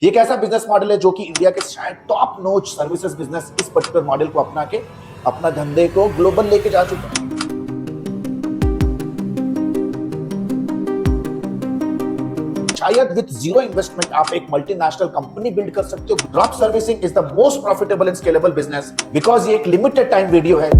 ये एक ऐसा बिजनेस मॉडल है जो कि इंडिया के शायद टॉप नॉच सर्विसेज बिजनेस इस पर्टिकुलर मॉडल को अपना के अपना धंधे को ग्लोबल लेके जा चुका है। शायद विद जीरो इन्वेस्टमेंट आप एक मल्टीनेशनल कंपनी बिल्ड कर सकते हो। Drop servicing is the most profitable and scalable business because ये एक लिमिटेड टाइम वीडियो है।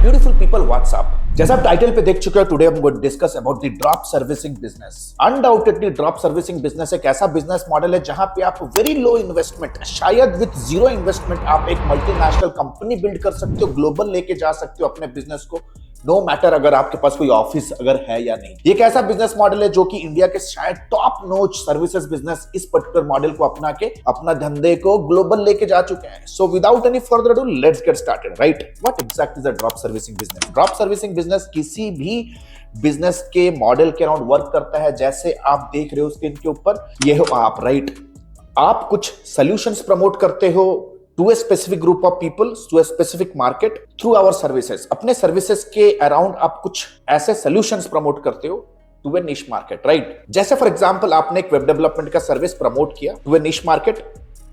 ब्यूटीफुल पीपल व्हाट्सएप, जैसा आप टाइटल पे देख चुके हो, टुडे हम going to discuss about the drop servicing business. Undoubtedly drop servicing business एक ऐसा बिजनेस मॉडल है जहां पे आप वेरी लो इन्वेस्टमेंट, शायद विद जीरो इन्वेस्टमेंट आप एक मल्टीनेशनल कंपनी बिल्ड कर सकते हो, ग्लोबल लेके जा सकते हो अपने बिजनेस को, नो मैटर अगर आपके पास कोई ऑफिस अगर है या नहीं। ये एक ऐसा बिजनेस मॉडल है जो कि इंडिया के शायद टॉप नॉच सर्विसेज बिजनेस इस पर्टिकुलर मॉडल को अपना के अपना धंधे को ग्लोबल लेके जा चुके हैं। सो without any further ado let's get started. Right, what exactly is the drop servicing business? Drop servicing business किसी भी बिजनेस के मॉडल के अराउंड वर्क करता है। जैसे आप देख रहे हो स्क्रीन के ऊपर, ये हो आप, राइट, आप कुछ सॉल्यूशंस प्रमोट करते हो to a specific group of people, to a specific market through our services। अपने services के around आप कुछ ऐसे solutions प्रमोट करते हो to a niche market, right? जैसे फॉर एग्जाम्पल आपने एक वेब डेवलपमेंट का सर्विस प्रमोट किया to a niche market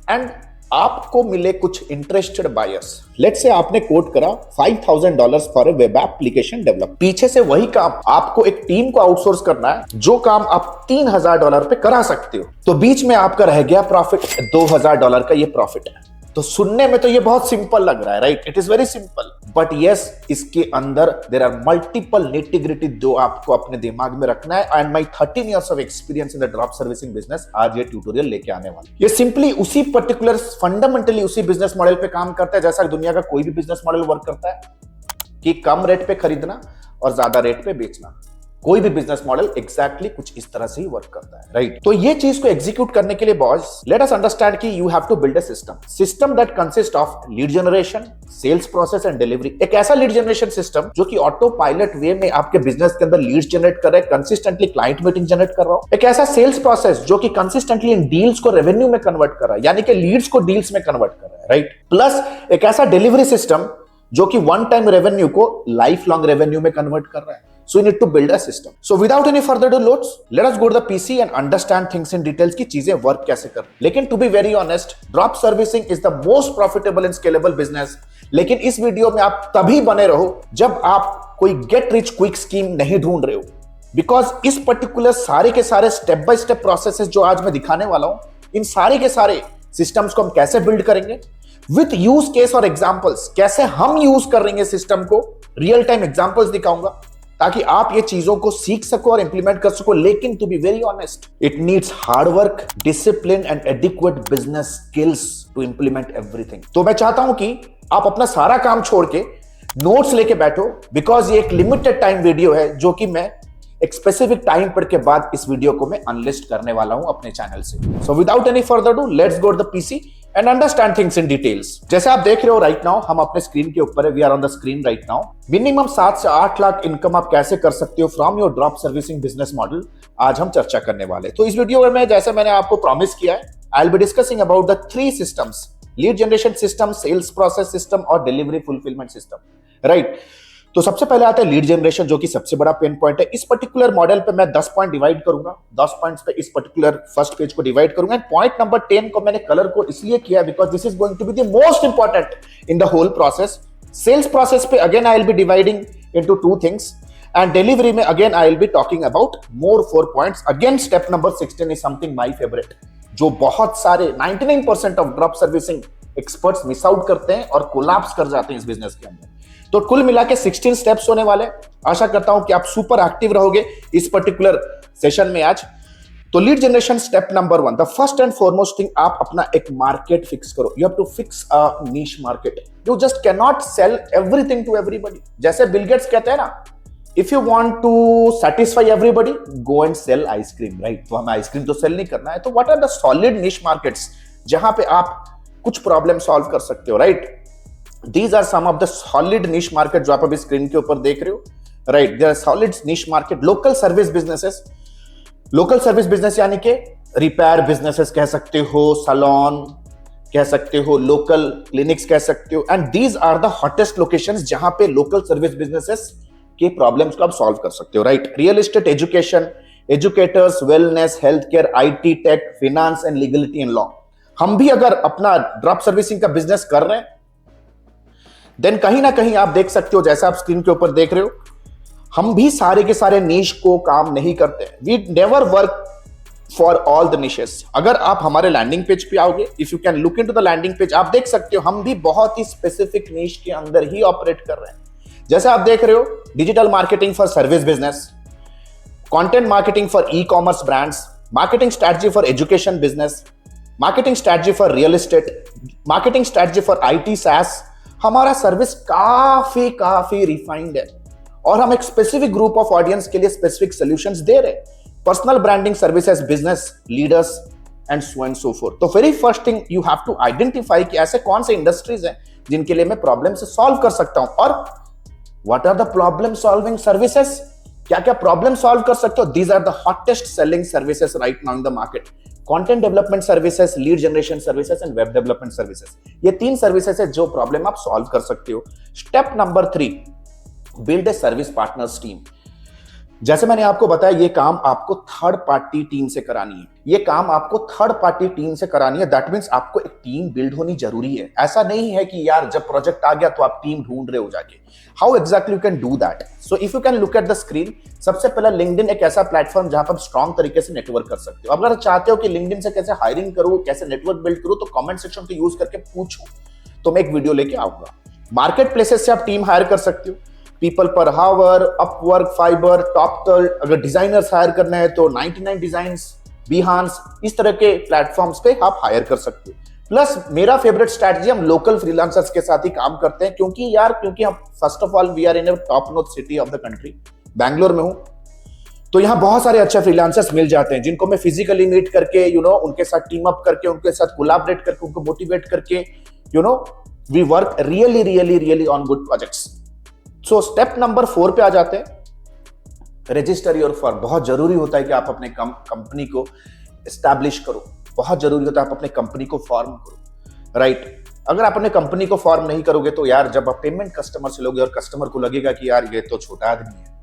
and आपको मिले कुछ इंटरेस्टेड बायर्स। लेट्स से आपने कोट करा $5,000 for a web application develop. पीछे से वही काम आपको एक टीम को आउटसोर्स करना है, जो काम आप $3,000 पे करा सकते हो। तो बीच में आपका रह गया प्रॉफिट, $2,000 का ये प्रॉफिट है। तो सुनने में तो ये बहुत सिंपल लग रहा है, right? It is very simple, but yes, इसके अंदर देयर आर मल्टीपल निटी-ग्रिटी जो आपको अपने दिमाग में रखना है। And my 13 years of experience in the drop servicing business आज ये ट्यूटोरियल लेके आने वाला है। ये सिंपली उसी पर्टिकुलर फंडामेंटली उसी बिजनेस मॉडल पे काम करता है जैसा दुनिया का कोई भी बिजनेस मॉडल वर्क करता है, कि कम रेट पे खरीदना और ज्यादा रेट पे बेचना। कोई भी बिजनेस मॉडल एग्जैक्टली कुछ इस तरह से ही वर्क करता है, राइट? तो ये चीज को एग्जीक्यूट करने के लिए बॉयज, लेट अस अंडरस्टैंड कि you have to build a system that consist of lead generation, sales process and delivery. एक ऐसा लीड जनरेशन सिस्टम जो कि ऑटो पायलट वे में आपके बिजनेस के अंदर लीड्स जनरेट कर रहा है, कंसिस्टेंटली क्लाइंट मीटिंग जनरेट कर रहा हो। एक ऐसा सेल्स प्रोसेस जो कि कंसिस्टेंटली इन डील्स को रेवेन्यू में कन्वर्ट कर रहा है, यानी कि लीड्स को डील्स में कन्वर्ट कर रहा है, राइट? प्लस एक ऐसा डिलीवरी सिस्टम जो कि वन टाइम रेवेन्यू को लाइफ लॉन्ग रेवेन्यू में कन्वर्ट कर रहा है। So you need to build a system. So without any further ado, let us go to the PC and understand things in details कि चीजें work कैसे कर। लेकिन to be very honest, drop servicing is the most profitable and scalable business। लेकिन इस video में आप तभी बने रहो जब आप कोई गेट रिच क्विक स्कीम नहीं ढूंढ रहे हो, बिकॉज इस पर्टिकुलर सारे के सारे स्टेप बाय स्टेप प्रोसेसेस जो आज मैं दिखाने वाला हूं, इन सारे के सारे सिस्टम्स को हम कैसे बिल्ड करेंगे विथ यूज केस और एग्जांपल्स, कैसे हम यूज कर रहे हैं सिस्टम को, रियल टाइम एग्जांपल्स दिखाऊंगा ताकि आप ये चीजों को सीख सको और इंप्लीमेंट कर सको। लेकिन to be very honest, it needs hard work, discipline and adequate business skills to implement everything. तो मैं चाहता हूं कि आप अपना सारा काम छोड़ के नोट्स लेके बैठो, बिकॉज ये एक लिमिटेड टाइम वीडियो है जो कि मैं एक स्पेसिफिक टाइम पर के बाद इस वीडियो को मैं अनलिस्ट करने वाला हूं अपने चैनल से। So without any further do, let's go to the PC and understand things in details. जैसे आप देख रहे हो राइट नाउ, हम अपने स्क्रीन के ऊपर है, we are on the screen right now. Minimum 7 से 8 लाख इनकम आप कैसे कर सकते हो from your drop servicing business model, आज हम चर्चा करने वाले। तो इस वीडियो में जैसे मैंने आपको प्रॉमिस किया है, I will be discussing about the 3 systems: lead generation system, sales process system और डिलीवरी फुलफिलमेंट सिस्टम, राइट? तो सबसे पहले आता है लीड जनरेशन, जो कि सबसे बड़ा पेन पॉइंट है। इस पर्टिकुलर मॉडल पे मैं 10 पॉइंट डिवाइड करूंगा, 10 पॉइंट्स पे इस पर्टिकुलर फर्स्ट पेज को डिवाइड करूंगा। एंड पॉइंट नंबर 10 को मैंने कलर कोड इसलिए किया because this is going to be the most important in the whole process. Sales process पे again I will be dividing into 2 things, and delivery में again I will be talking about more 4 points. Again step number 16 is something my favourite, जो बहुत सारे 99% of drop servicing experts miss out करते हैं और collapse कर जाते हैं इस बिजनेस के अंदर। तो कुल मिला के 16 स्टेप्स होने वाले। आशा करता हूं कि आप सुपर एक्टिव रहोगे इस पर्टिकुलर सेशन में आज। तो lead generation step number 1, the first and foremost thing, आप अपना एक मार्केट फिक्स करो। You have to fix a niche market. You just can not sell everything to everybody. जैसे बिल गेट्स कहते हैं ना, if you want to satisfy everybody, go and sell ice cream, right? तो हमें आइसक्रीम तो sell नहीं करना है। तो what are the solid niche markets जहां पे आप कुछ प्रॉब्लम सॉल्व कर सकते हो, right? These are some of the solid niche market जो आप अभी स्क्रीन के ऊपर देख रहे हो, right? There are solid niche market, local service businesses, local service business यानी कि रिपेयर बिजनेसेस कह सकते हो, सैलून कह सकते हो, लोकल क्लिनिक्स कह सकते हो। एंड these are the hottest locations जहां पे लोकल सर्विस बिजनेसेस के प्रॉब्लम्स को आप सॉल्व कर सकते हो, right? Real estate, education, educators, wellness, health care, IT, tech, finance and legality and law. हम भी अगर अपना ड्रॉप सर्विसिंग का बिजनेस कर रहे हैं, देन कहीं ना कहीं आप देख सकते हो, जैसा आप स्क्रीन के ऊपर देख रहे हो, हम भी सारे के सारे नीश को काम नहीं करते। We never work for all the niches. अगर आप हमारे लैंडिंग पेज पे आओगे, if you can look into the landing page, आप देख सकते हो हम भी बहुत ही स्पेसिफिक नीश के अंदर ही ऑपरेट कर रहे हैं। जैसे आप देख रहे हो, digital marketing for service business, content marketing for e commerce brands, marketing strategy for education business, marketing strategy for real estate, marketing strategy for IT SaaS. हमारा सर्विस काफी रिफाइंड है और हम एक स्पेसिफिक ग्रुप ऑफ ऑडियंस के लिए specific solutions दे रहे हैं। Personal branding services, business leaders and so and so forth. तो very first thing you have to identify कि ऐसे कौन से इंडस्ट्रीज हैं जिनके लिए मैं प्रॉब्लम से सॉल्व कर सकता हूं, और what are the problem solving services, क्या क्या प्रॉब्लम सॉल्व कर सकते हो। These are the hottest selling services right now in the market. Content development services, lead generation services and web development services, ये 3 सर्विसेज है जो प्रॉब्लम आप solve कर सकते हो। Step number 3, build a service partners team. जैसे मैंने आपको बताया, ये काम आपको थर्ड पार्टी टीम से करानी है। ये काम आपको थर्ड पार्टी टीम से करानी है। दैट मींस आपको एक टीम बिल्ड होनी जरूरी है। ऐसा नहीं है कि यार जब प्रोजेक्ट आ गया तो आप टीम ढूंढ रहे हो जाके। How exactly you can do that? So if you can look at the screen, सबसे पहला लिंक्डइन एक ऐसा प्लेटफॉर्म जहां पर आप स्ट्रॉन्ग तरीके से नेटवर्क कर सकते हो। अगर चाहते हो कि लिंक्डइन से कैसे हायरिंग करूं, कैसे नेटवर्क बिल्ड करूं, तो कमेंट सेक्शन को यूज करके पूछो, तो मैं एक वीडियो लेके आऊंगा। मार्केट प्लेसेस से आप टीम हायर कर सकते हो, पीपल पर हावर, अपवर्क, फाइबर, टॉपटल। अगर डिजाइनर्स हायर करना है तो 99 डिजाइन्स, बिहांस, इस तरह के प्लेटफॉर्म्स पे आप हायर कर सकते हो। प्लस मेरा फेवरेट स्ट्रैटेजी, हम लोकल फ्रीलांसर्स के साथ ही काम करते हैं, क्योंकि हम first of all we are in a top notch city of the country, Bangalore में हूं, तो यहाँ बहुत सारे अच्छे फ्रीलांसर्स मिल जाते हैं जिनको मैं फिजिकली मीट करके उनके साथ टीम अप करके, उनके साथ कोलैबोरेट करके, उनको मोटिवेट करके we work really on good projects. So step number 4 पे आ जाते हैं, रजिस्टर योर फर्म। बहुत जरूरी होता है कि आप अपने कंपनी को एस्टैब्लिश करो, बहुत जरूरी होता है आप अपने कंपनी को फॉर्म करो, राइट? अगर आप अपने कंपनी को फॉर्म नहीं करोगे तो यार जब आप पेमेंट कस्टमर से लोगे और कस्टमर को लगेगा कि यार ये तो छोटा आदमी है,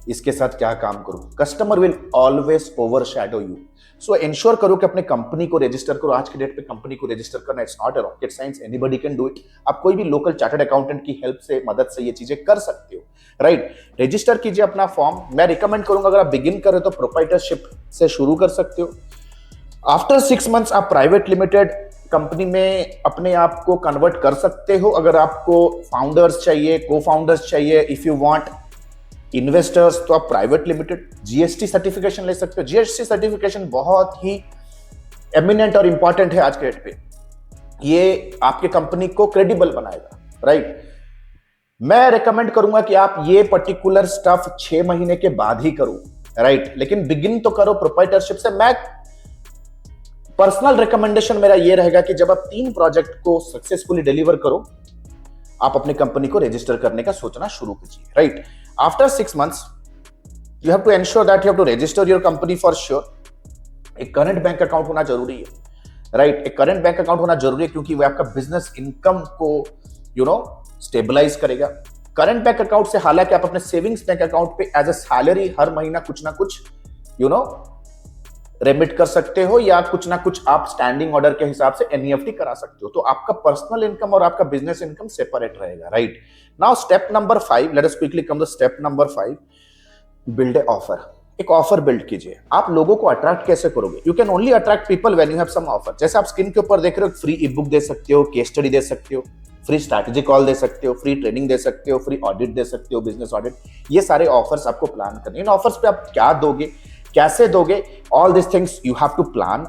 इसके साथ क्या काम करूं, customer will always overshadow you. So ensure करो कि अपने कंपनी को रजिस्टर करो। आज के डेट पे कंपनी को रजिस्टर करना it's not a rocket science, anybody can do it. आप कोई भी लोकल चार्टर्ड अकाउंटेंट की हेल्प से, मदद से ये चीजें कर सकते हो, राइट? रजिस्टर कीजिए अपना फॉर्म। मैं रिकमेंड करूंगा अगर आप बिगिन कर रहे हो तो प्रोप्राइटरशिप से शुरू कर सकते हो। आफ्टर 6 मंथ्स आप प्राइवेट लिमिटेड कंपनी में अपने आप को कन्वर्ट कर सकते हो। अगर आपको फाउंडर्स चाहिए, को फाउंडर्स चाहिए, इफ यू वांट इन्वेस्टर्स, तो आप प्राइवेट लिमिटेड। जीएसटी सर्टिफिकेशन ले सकते हो। जीएसटी सर्टिफिकेशन बहुत ही एमिनेंट और इंपॉर्टेंट है आज के डेट पे। ये आपके कंपनी को क्रेडिबल बनाएगा, राइट? मैं रेकमेंड करूंगा कि आप ये पर्टिकुलर स्टफ 6 महीने के बाद ही करो, राइट? लेकिन बिगिन तो करो प्रोप्राइटरशिप से। मैं पर्सनल रिकमेंडेशन मेरा ये रहेगा कि जब आप 3 प्रोजेक्ट को सक्सेसफुली डिलीवर करो, आप अपनी कंपनी को रजिस्टर करने का सोचना शुरू कीजिए, right? After 6 months you have to ensure that you have to register your company for sure. एक करंट बैंक अकाउंट होना जरूरी है, राइट? एक करंट बैंक अकाउंट होना जरूरी है क्योंकि वो आपका बिजनेस इनकम को स्टेबलाइज करेगा। करंट बैंक अकाउंट से हालांकि आप अपने सेविंग्स बैंक अकाउंट पे एज अ सैलरी हर महीना कुछ ना कुछ रेमिट कर सकते हो, या कुछ ना कुछ आप स्टैंडिंग ऑर्डर के हिसाब से एनईएफटी करा सकते हो। तो आपका पर्सनल इनकम और आपका बिजनेस इनकम सेपरेट रहेगा, right? Now step number 5, let us quickly come the step number 5, build a offer. एक ऑफर बिल्ड कीजिए। आप लोगों को अट्रैक्ट कैसे करोगे? You can only attract people when you have some offer. जैसे आप स्क्रीन के ऊपर देख रहे हो, फ्री ई बुक दे सकते हो, केस स्टडी दे सकते हो, फ्री स्ट्रैटेजी कॉल दे सकते हो, फ्री ट्रेनिंग दे सकते हो, फ्री ऑडिट दे सकते हो, बिजनेस ऑडिट। ये सारे ऑफर्स आपको प्लान करने। इन ऑफर्स पे आप क्या दोगे, कैसे दोगे, all this things you have to plan.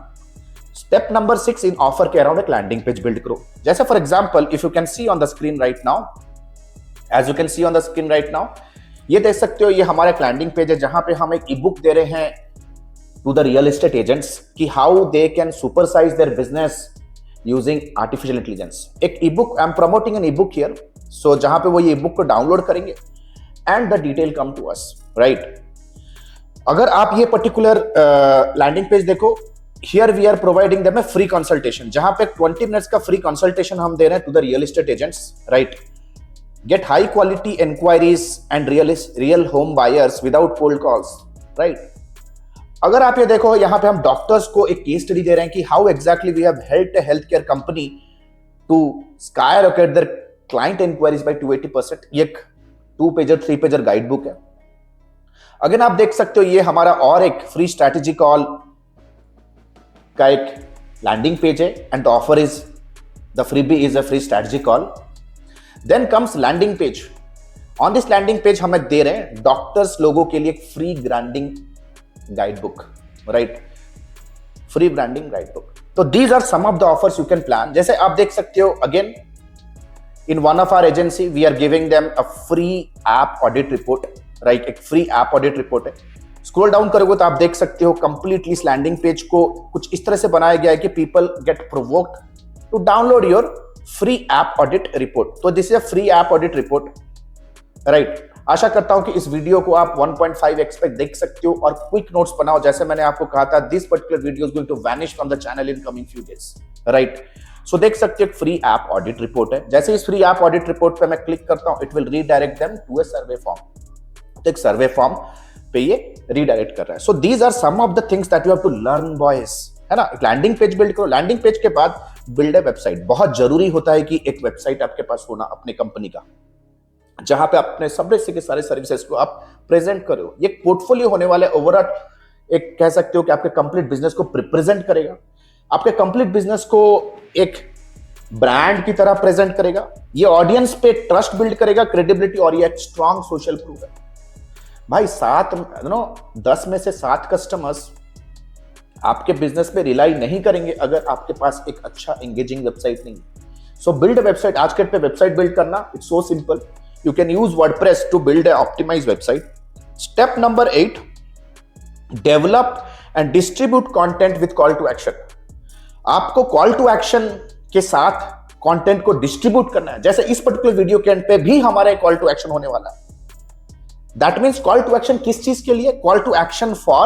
Step number 6, इन ऑफर के अराउंड एक लैंडिंग पेज बिल्ड करो। जैसे for example, if you can see on the screen right now, as you can see on the screen right now, ये देख सकते हो, ये हमारा एक लैंडिंग पेज है जहां पे हम एक ई बुक दे रहे हैं to the real estate agents कि how they can supersize their business using artificial intelligence. एक ebook, I am promoting an ebook here, so जहां पे वो ये ई बुक को डाउनलोड करेंगे and the detail come to us, right? अगर आप ये पर्टिकुलर लैंडिंग पेज देखो, here we are providing them a free consultation, जहां पे 20 मिनट्स का फ्री कंसल्टेशन हम दे रहे हैं to the real estate agents, right? Get high quality enquiries and real home buyers without cold calls, right? अगर आप ये देखो, यहां पे हम डॉक्टर्स को एक केस स्टडी दे रहे हैं कि how exactly we have helped a health care company to skyrocket their client inquiries by 280%। ये एक 2 पेजर 3 पेजर गाइड बुक है। अगर आप देख सकते हो, ये हमारा और एक फ्री स्ट्रैटेजी कॉल का एक लैंडिंग पेज है, and the offer is the freebie is a free strategy call. Then comes landing page. On this landing page हमें दे रहे हैं डॉक्टर्स लोगों के लिए free branding guide book, right, free branding guide book. तो these are some of the offers you can plan. जैसे आप देख सकते हो, again in one of our agency we are giving them a free app audit report, right, एक free app audit report है। Scroll down करोगे तो आप देख सकते हो कंप्लीटली इस लैंडिंग पेज को कुछ इस तरह से बनाया गया है कि people get provoked to download your free app audit report. तो this is a free app audit report, right. आशा करता हूं कि इस वीडियो को आप 1.5x पे देख सकते हो और क्विक नोट्स बनाओ। जैसे मैंने आपको कहा था, this particular video is going to vanish from the channel in coming few days, right. So देख सकते हो, एक फ्री ऐप ऑडिट रिपोर्ट है। जैसे इस फ्री ऐप ऑडिट रिपोर्ट पे मैं क्लिक करता हूं, it will redirect them to a survey form. तो एक सर्वे फॉर्म पे ये रीडायरेक्ट कर रहा है। So these are some of the things that you have to learn boys, है ना। एक लैंडिंग पेज बिल्ड करो, लैंडिंग पेज के बाद बिल्ड अ वेबसाइट। बहुत जरूरी होता है कि एक वेबसाइट आपके पास होना अपने कंपनी का, जहां पे अपने के सारे सर्विसेज को आप प्रेजेंट करो। ये पोर्टफोलियो होने वाले ओवरऑल, एक कह सकते हो कि आपके कंप्लीट बिजनेस को रिप्रेजेंट करेगा, आपके कंप्लीट बिजनेस को एक ब्रांड की तरह प्रेजेंट करेगा, ये ऑडियंस पे ट्रस्ट बिल्ड करेगा, क्रेडिबिलिटी, और ये एक स्ट्रॉन्ग सोशल प्रूफ है। भाई 10 में से 7 कस्टमर्स आपके बिजनेस पे रिलाई नहीं करेंगे अगर आपके पास एक अच्छा एंगेजिंग वेबसाइट नहीं है। सो बिल्ड अ वेबसाइट। आज के पे वेबसाइट बिल्ड करना it's so simple. You can use WordPress to build an optimized website. Step number 8, develop and distribute content with call to action. आपको call to action के साथ content को distribute करना है। जैसे इस particular वीडियो के end पे भी हमारा एक call to action होने वाला है। That means call to action किस चीज के लिए? Call to action for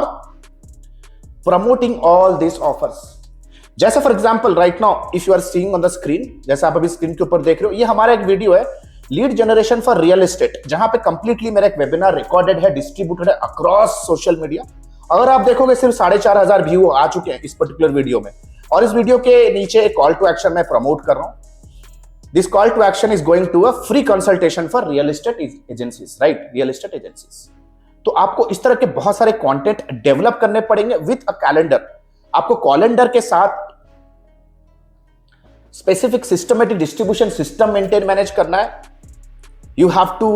promoting all these offers. जैसे for example right now if you are seeing on the screen, जैसे आप अभी स्क्रीन के ऊपर देख रहे हो, ये हमारा एक वीडियो है, lead generation for real estate, जहां पे कंप्लीटली मेरा एक वेबिनार रिकॉर्डेड है, डिस्ट्रीब्यूटेड है अक्रॉस सोशल मीडिया। अगर आप देखोगे सिर्फ 4,500 व्यू आ चुके हैं इस पर्टिकुलर वीडियो में, और इस वीडियो के नीचे एक कॉल टू एक्शन मैं प्रमोट कर रहा हूं। This call to action is going to a free consultation for real estate agencies, right, real estate agencies. तो आपको इस तरह के बहुत सारे कंटेंट डेवलप करने पड़ेंगे विद अ कैलेंडर। आपको कैलेंडर के साथ specific systematic distribution system maintain manage करना है। You have to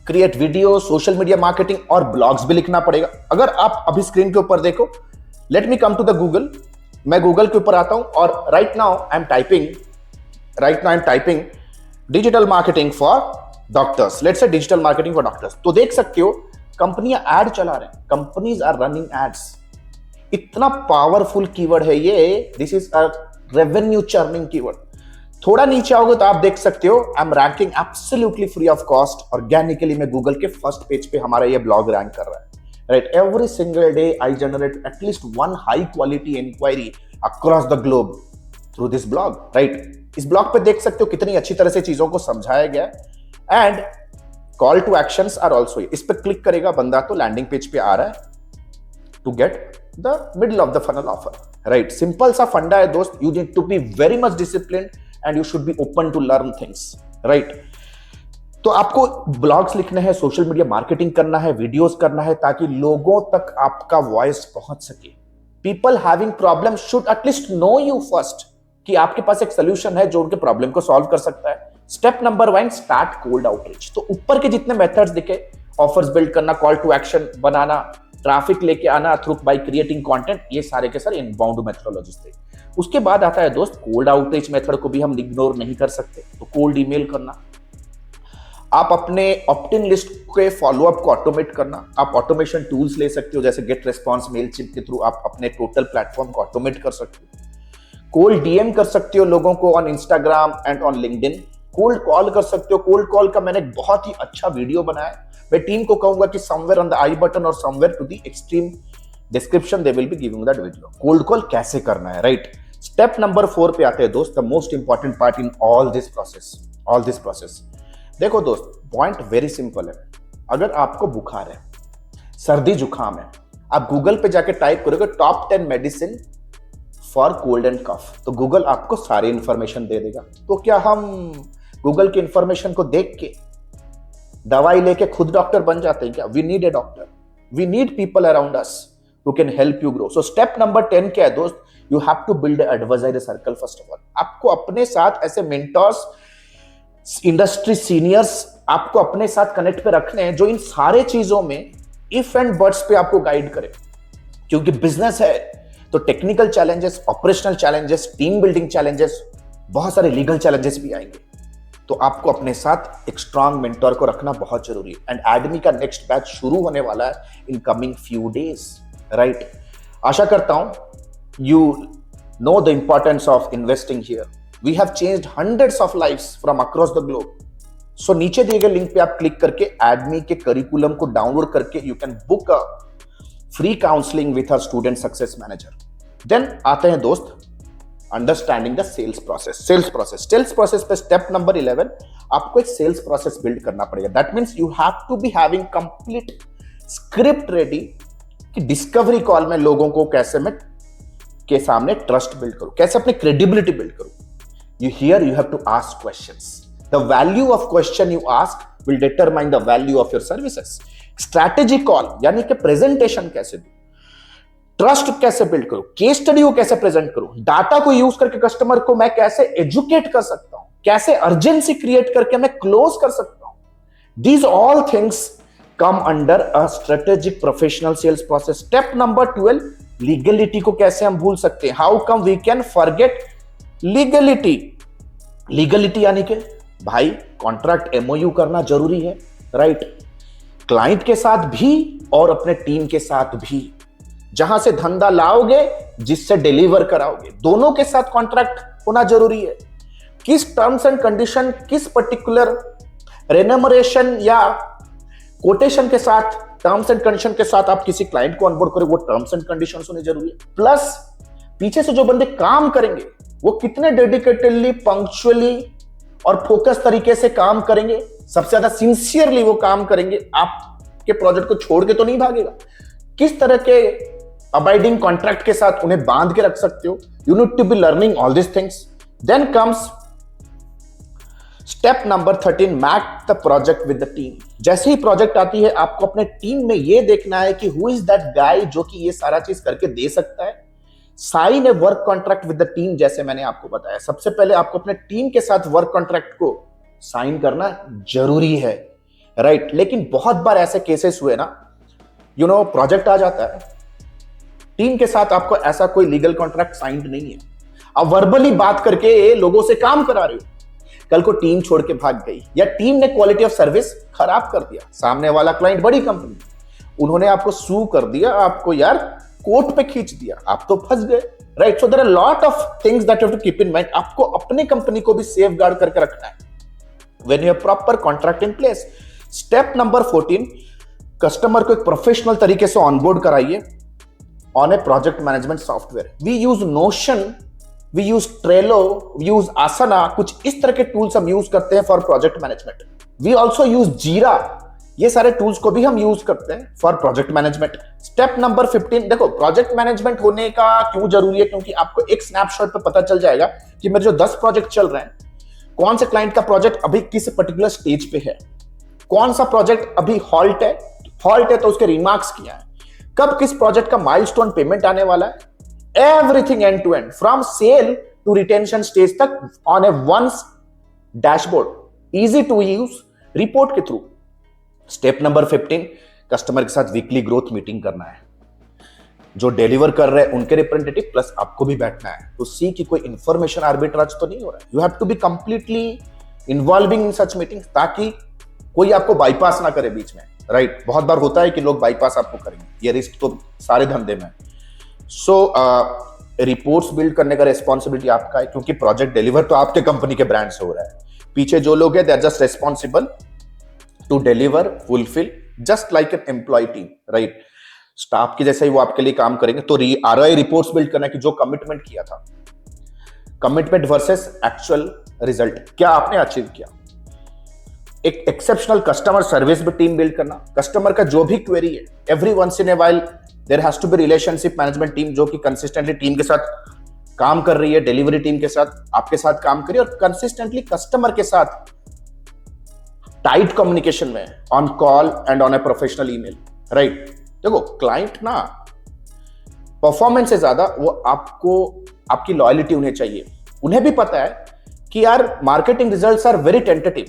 create video, social media marketing और ब्लॉग्स भी लिखना पड़ेगा। अगर आप अभी स्क्रीन के ऊपर देखो, let me come to the Google. मैं गूगल के ऊपर आता हूं और right now I am typing digital marketing for doctors. Let's say digital marketing for doctors. तो देख सकते हो कंपनियां एड चला रहे हैं, कंपनीज आर रनिंग एड्स। इतना पावरफुल कीवर्ड है ये, this is a revenue churning keyword. थोड़ा नीचे आओगे तो आप देख सकते हो I am ranking absolutely free of cost organically में गूगल के फर्स्ट पेज पे हमारा ये ब्लॉग रैंक कर रहा है, right. Every single day I generate at least 1 high quality inquiry across the globe through this blog, right. इस ब्लॉग पे देख सकते हो कितनी अच्छी तरह से चीजों को समझाया गया है। And call to actions are also, इस पे क्लिक करेगा बंदा तो लैंडिंग पेज पे आ रहा है to get the middle of the funnel offer, right. Simple सा फंडा है दोस्त। You need to be very much disciplined and you should be open to learn things, right? तो आपको ब्लॉग्स लिखने हैं, सोशल मीडिया मार्केटिंग करना है, वीडियोस करना है, ताकि लोगों तक आपका वॉइस पहुंच सके। People having problem should at least know you first, कि आपके पास एक सोल्यूशन है जो उनके प्रॉब्लम को सॉल्व कर सकता है। Step number 1, start cold outreach. तो ऊपर के जितने मेथड्स दिखे, ऑफर्स बिल्ड करना, कॉल टू एक्शन बनाना, ट्रैफिक लेके आना थ्रू बाय क्रिएटिंग कंटेंट, ये सारे के सारे इनबाउंड मेथोडोलॉजीज थे। उसके बाद आता है दोस्त कोल्ड आउटरीच मेथड को भी हम इग्नोर नहीं कर सकते। तो कोल्ड ईमेल करना, आप अपने ऑप्ट-इन लिस्ट के फॉलोअप को ऑटोमेट करना। आप ऑटोमेशन टूल्स ले सकते हो, जैसे गेट रेस्पॉन्स, मेलचिम्प के थ्रू आप अपने टोटल प्लेटफॉर्म को ऑटोमेट कर सकते हो। कोल्ड डीएम कर सकते हो लोगों को on Instagram and on LinkedIn. Cold call कर सकते हो। कोल्ड कॉल का मैंने एक बहुत ही अच्छा वीडियो बनाया। मैं टीम को कहूंगा कि somewhere on the eye button और somewhere to the extreme description they will be giving that video. Cold call कैसे करना है, राइट। स्टेप नंबर 4 पे आते हैं दोस्त, the most important part in all this process. देखो दोस्त, पॉइंट वेरी सिंपल है। अगर आपको बुखार है, सर्दी जुकाम है, आप गूगल पे जाके टाइप करोगे top 10 medicine for cold and cough, तो गूगल आपको सारी इंफॉर्मेशन दे देगा। तो क्या हम गूगल की इंफॉर्मेशन को देख के दवाई लेके खुद डॉक्टर बन जाते हैं क्या? We need a doctor, we need people around us who can help you grow. So step number 10 क्या है दोस्त? You have to build advisory circle. First of all आपको अपने साथ ऐसे मेंटर्स, इंडस्ट्री सीनियर्स आपको अपने साथ कनेक्ट पे रखने हैं जो इन सारे चीजों में इफ एंड बट्स पे आपको गाइड करे। क्योंकि बिजनेस है तो technical challenges, operational challenges, team building challenges, बहुत सारे लीगल चैलेंजेस भी आएंगे। तो आपको अपने साथ एक स्ट्रांग मेंटर को रखना बहुत जरूरी है। एंड एडमी का नेक्स्ट बैच शुरू होने वाला है in coming few days, right. आशा करता हूं you know the importance of investing here. We have changed hundreds of lives from across the globe. So नीचे दिए गए लिंक पे आप क्लिक करके एडमी के करिकुलम को डाउनलोड करके you can book a free counselling with a student success manager. Then आते हैं दोस्त understanding the sales process. Sales process पे स्टेप नंबर 11 आपको एक सेल्स प्रोसेस बिल्ड करना पड़ेगा। That means you have to be having complete script ready कि discovery call में लोगों को कैसे मैं के सामने ट्रस्ट बिल्ड करूं, कैसे अपनी क्रेडिबिलिटी बिल्ड करूं। You have to ask questions. The value of question you ask will determine the value of your services. Strategy call यानी कि प्रेजेंटेशन कैसे दूं, ट्रस्ट कैसे बिल्ड करूं, केस स्टडी को कैसे प्रेजेंट करूं, डाटा को यूज करके कस्टमर को मैं कैसे एजुकेट कर सकता हूं, कैसे अर्जेंसी क्रिएट करके मैं क्लोज कर सकता हूं। These all things come under a strategic professional sales process. Step number 12 legality को कैसे हम भूल सकते हैं? How come we can forget legality. Legality यानी कि भाई कॉन्ट्रैक्ट एमओयू करना जरूरी है, राइट। क्लाइंट के साथ भी और अपने टीम के साथ भी। जहां से धंधा लाओगे, जिससे डिलीवर कराओगे, दोनों के साथ कॉन्ट्रैक्ट होना जरूरी है। किस टर्म्स एंड कंडीशन, किस पर्टिकुलर रेन्यूमरेशन या कोटेशन के साथ, टर्म्स एंड कंडीशन के साथ आप किसी क्लाइंट को ऑनबोर्ड करें, वो टर्म्स एंड कंडीशंस होने जरूरी है। प्लस पीछे से जो बंदे काम करेंगे वो कितने डेडिकेटेडली, पंक्चुअली और फोकस तरीके से काम करेंगे, सबसे ज्यादा सिंसियरली वो काम करेंगे, आपके प्रोजेक्ट को छोड़ के तो नहीं भागेगा। किस तरह के अबाइडिंग कॉन्ट्रैक्ट के साथ उन्हें बांध के रख सकते हो। You need to be learning all this things. Then comes step number 13 map the project with the team. जैसे ही प्रोजेक्ट आती है आपको अपने टीम में यह देखना है कि हु इज दैट गाय जो कि ये सारा चीज करके दे सकता है। Sign a work contract with the team. जैसे मैंने आपको बताया, सबसे पहले आपको अपने टीम के साथ वर्क कॉन्ट्रैक्ट को साइन करना जरूरी है, राइट। लेकिन बहुत बार ऐसे केसेस हुए ना, प्रोजेक्ट आ जाता है, टीम के साथ आपको ऐसा कोई लीगल कॉन्ट्रैक्ट साइंड नहीं है, आप वर्बली बात करके लोगों से काम करा रहे हो, कल को टीम छोड़ के भाग गई या टीम ने क्वालिटी ऑफ सर्विस खराब कर दिया, सामने वाला क्लाइंट बड़ी कंपनी, उन्होंने आपको सू कर दिया, आपको यार कोर्ट पे खींच दिया, आप तो फंस गए, right. So there are lot of things that you have to keep in mind. आपको अपनी कंपनी को भी सेफ गार्ड करके रखना है when you have proper contract in place. Step number 14 customer को एक प्रोफेशनल तरीके से ऑनबोर्ड कराइए on a project management software. We use Notion, we use Trello, we use Asana, कुछ इस तरह के टूल्स हम यूज करते हैं for project management. We also use Jira, ये सारे टूल्स को भी हम यूज करते हैं for project management. Step number 15, देखो प्रोजेक्ट मैनेजमेंट होने का क्यों जरूरी है, क्योंकि आपको एक स्नैपशॉट पे पता चल जाएगा कि मेरे जो 10 प्रोजेक्ट चल रहे हैं, कौन से क्लाइंट का प्रोजेक्ट अभी किस पर्टिकुलर स्टेज पे है, कौन सा प्रोजेक्ट अभी हॉल्ट है तो उसके रिमार्क्स किया है, कब किस प्रोजेक्ट का माइलस्टोन पेमेंट आने वाला है, everything end to end from sale to retention stage तक on a once dashboard, easy to use report के थ्रू। स्टेप नंबर 15 कस्टमर के साथ वीकली ग्रोथ मीटिंग करना है, जो डिलीवर कर रहे हैं उनके रिप्रेजेंटेटिव प्लस आपको भी बैठना है तो सी कि कोई इंफॉर्मेशन आर्बिट्राज तो नहीं हो रहा है। You have to be completely involving in such meeting ताकि कोई आपको बाईपास ना करे बीच में, राइट। बहुत बार होता है कि लोग बाईपास आपको करेंगे, ये रिस्क तो सारे धंधे में। सो रिपोर्ट्स बिल्ड करने का रेस्पॉन्सिबिलिटी आपका है, क्योंकि प्रोजेक्ट डिलीवर तो आपके कंपनी के ब्रांड से हो रहा है, पीछे जो लोग हैं they are just responsible to deliver, fulfil, just like an employ team, right. Staff की जैसे ही वो आपके लिए काम करेंगे। तो ROI रिपोर्ट्स बिल्ड करना कि जो कमिटमेंट किया था, कमिटमेंट वर्सेस एक्चुअल रिजल्ट, क्या आपने अचीव किया। एक एक्सेप्शनल कस्टमर सर्विस भी टीम बिल्ड करना, कस्टमर का जो भी क्वेरी है every once in a while there has to be relationship management team जो कि कंसिस्टेंटली टीम के साथ काम कर रही है, डिलीवरी टीम के साथ, आपके साथ काम करिए और कंसिस्टेंटली कस्टमर के साथ टाइट कम्युनिकेशन में, on call and on a professional email, right. देखो क्लाइंट ना परफॉर्मेंस से ज्यादा वो आपको, आपकी लॉयल्टी उन्हें चाहिए। उन्हें भी पता है कि यार marketing results are very tentative.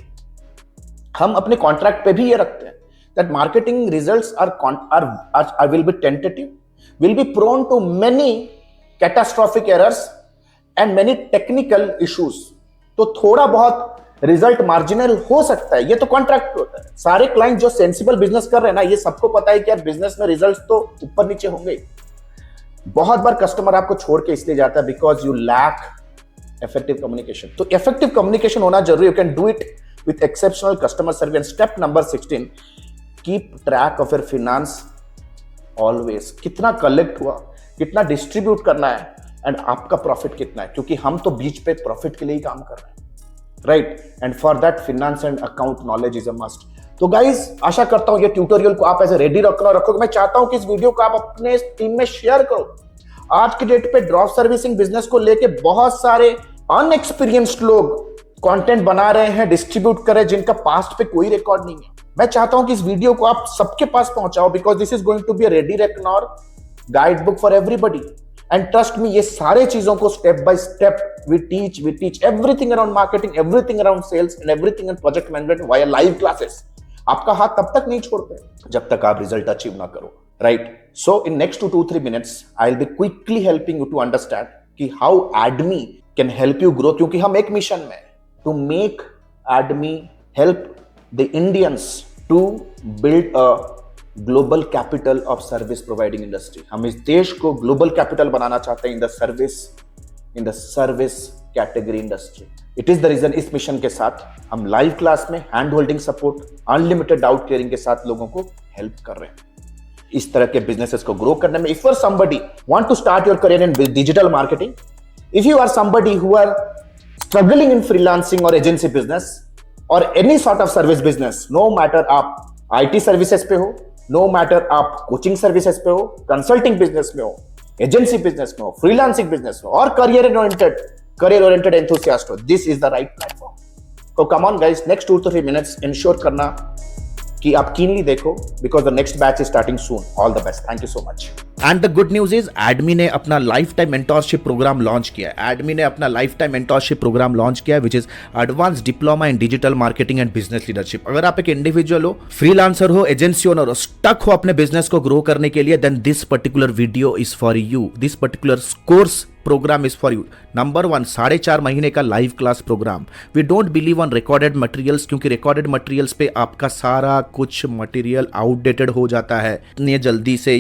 हम अपने कॉन्ट्रैक्ट पे भी ये रखते हैं that marketing results are will be tentative, will be prone to many catastrophic errors and many technical issues. तो थोड़ा बहुत रिजल्ट मार्जिनल हो सकता है, ये तो कॉन्ट्रैक्ट होता है। सारे क्लाइंट जो सेंसिबल बिजनेस कर रहे हैं ना, ये सबको पता है कि यार बिजनेस में रिजल्ट्स तो ऊपर नीचे होंगे। बहुत बार कस्टमर आपको छोड़ के इसलिए जाता है because you lack effective communication. तो इफेक्टिव कम्युनिकेशन होना जरूरी। You can do it with exceptional customer service. Step number 16, keep track of your finance always. कितना कलेक्ट हुआ, कितना डिस्ट्रीब्यूट करना है एंड आपका प्रॉफिट कितना है, क्योंकि हम तो बीच पे प्रॉफिट के लिए ही काम कर रहे हैं, right. And for that finance and account knowledge is a must. तो गाइज आशा करता हूं ये ट्यूटोरियल को आप ऐसे रेडी रखोगे। मैं चाहता हूं कि इस वीडियो को आप अपने टीम में शेयर करो। आज की डेट पे ड्रॉप सर्विसिंग बिजनेस को लेके बहुत सारे अनएक्सपीरियंस्ड लोग कंटेंट बना रहे हैं, डिस्ट्रीब्यूट कर रहे हैं, जिनका पास्ट पे कोई रिकॉर्ड नहीं है। मैं चाहता हूं कि इस वीडियो को आप सबके पास पहुंचाओ because this is going to be a ready reckoner guide book for everybody. And trust me, ये सारे चीजों को step by step we teach everything around marketing, everything around sales and everything in project management via live classes. आपका हाथ तब तक नहीं छोड़ते जब तक आप रिजल्ट अचीव ना करो, right. So in next 2-3 minutes I will be quickly helping you to understand कि how Admi can help you grow, क्योंकि हम एक मिशन में to make Admi help the Indians to build a global capital of service providing industry. हम इस देश को global capital बनाना चाहते हैं in the service category industry. It is the reason इस मिशन के साथ हम लाइव क्लास में hand holding support, unlimited doubt clearing के साथ लोगों को हेल्प कर रहे हैं इस तरह के बिजनेसेस को ग्रो करने में। If you are somebody want to start your career in digital marketing, if you are somebody who are struggling in freelancing और एजेंसी बिजनेस और any sort of service business, no matter आप IT services पे हो, no matter आप coaching services पे हो, consulting business में हो, एजेंसी बिजनेस में हो, फ्रीलांसिंग बिजनेस में हो और करियर ओरिएंटेड एंथुसियास्ट हो, this is the right platform. तो come on guys, next 2-3 minutes ensure करना कि आप कीनली देखो because the next batch is starting soon. All the best, thank you so much. And the good news is Admi ने अपना lifetime mentorship program launch किया है। Admi ने अपना lifetime mentorship program launch किया है which is advance diploma in digital marketing and business leadership. अगर आप एक इंडिविजुअल हो, फ्रीलांसर हो, एजेंसी ओनर हो, स्टक हो अपने बिजनेस को ग्रो करने के लिए, then this particular video is for you. This particular course program is for you. Number 1, 4.5 महीने का live class program. We don't believe on recorded materials, क्योंकि रिकॉर्डेड मटेरियल्स पे आपका सारा कुछ मटेरियल आउटडेटेड हो जाता है, इतनी जल्दी से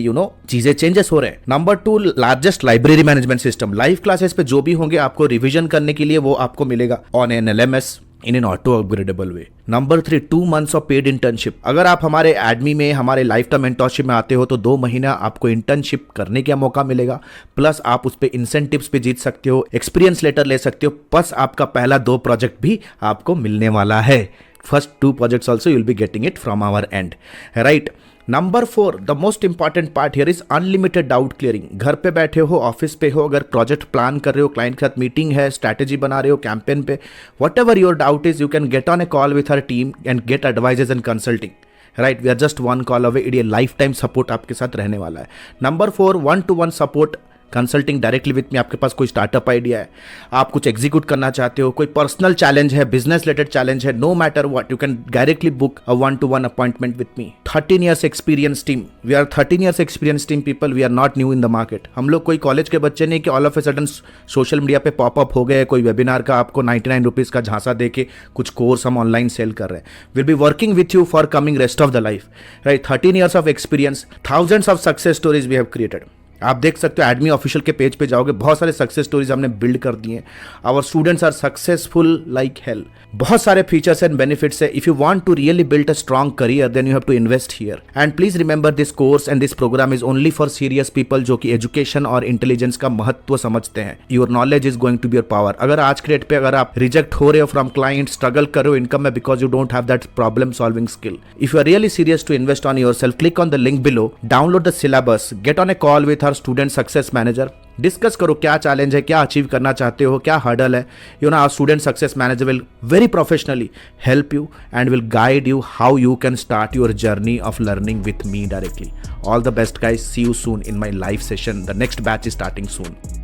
चीजें चेंजेस हो रहे हैं। Number 2, largest library management system. Live classes पे जो भी होंगे आपको रिवीजन करने के लिए वो आपको मिलेगा on an LMS in an auto upgradable way. Number 3, 2 months of paid internship. अगर आप हमारे एडमी में हमारे लाइफ टाइम मेंटोरशिप में आते हो तो 2 महीना आपको इंटर्नशिप करने का मौका मिलेगा, प्लस आप उस पर इंसेंटिव्स पे जीत सकते हो, एक्सपीरियंस लेटर ले सकते हो, प्लस आपका पहला 2 प्रोजेक्ट भी आपको मिलने वाला है। First 2 projects also you will be getting it from our end, right? Number 4, the most important part here is unlimited doubt clearing. घर पे बैठे हो, ऑफिस पे हो, अगर प्रोजेक्ट प्लान कर रहे हो, क्लाइंट के साथ मीटिंग है, स्ट्रैटेजी बना रहे हो कैंपेन पे, whatever your doubt is, you can get on a call with our team and get advises and consulting, right. We are just 1 call away. ये लाइफ टाइम सपोर्ट आपके साथ रहने वाला है। Number 4, 1-to-1 support consulting directly with me. आपके पास कोई startup idea है, आप कुछ एग्जीक्यूट करना चाहते हो, कोई पर्सनल चैलेंज है, बिजनेस रिलेटेड चैलेंज है, no matter what, you can directly book a 1-to-1 appointment with me. 13 years experience team. We are 13 years experience team people. We are not new in the market. हम लोग कोई college के बच्चे नहीं कि all of a sudden social media पे popup हो गए, कोई वेबिनार का आपको 99 रुपीज़ का झांसा दे के कुछ कोर्स हम ऑनलाइन सेल कर रहे हैं। Will be working with you for coming rest of the life, right. 13 years of experience, thousands of success stories we have created, आप देख सकते हो एडमी ऑफिशियल के पेज पे जाओगे, बहुत सारे सक्सेस स्टोरीज हमने बिल्ड कर दिए हैं। Our students are successful like hell. बहुत सारे फीचर्स एंड बेनिफिट्स है। If you want to really build a strong career then you have to invest here. And please remember this course and this program is only for serious people जो कि education और intelligence का महत्व समझते हैं। Your knowledge is going to be your power. अगर आज के डेट पे अगर आप रिजेक्ट हो रहे हो फ्रॉम क्लाइंट, स्ट्रगल कर रहे हो इनकम में because you don't have that problem solving skill, if you are really serious to invest on your self, click on the link below, download the syllabus, get on a call with our student success manager, discuss करो क्या challenge है, क्या achieve करना चाहते हो, क्या hurdle है। You know our student success manager will very professionally help you and will guide you how you can start your journey of learning with me directly. All the best guys, see you soon in my live session. The next batch is starting soon.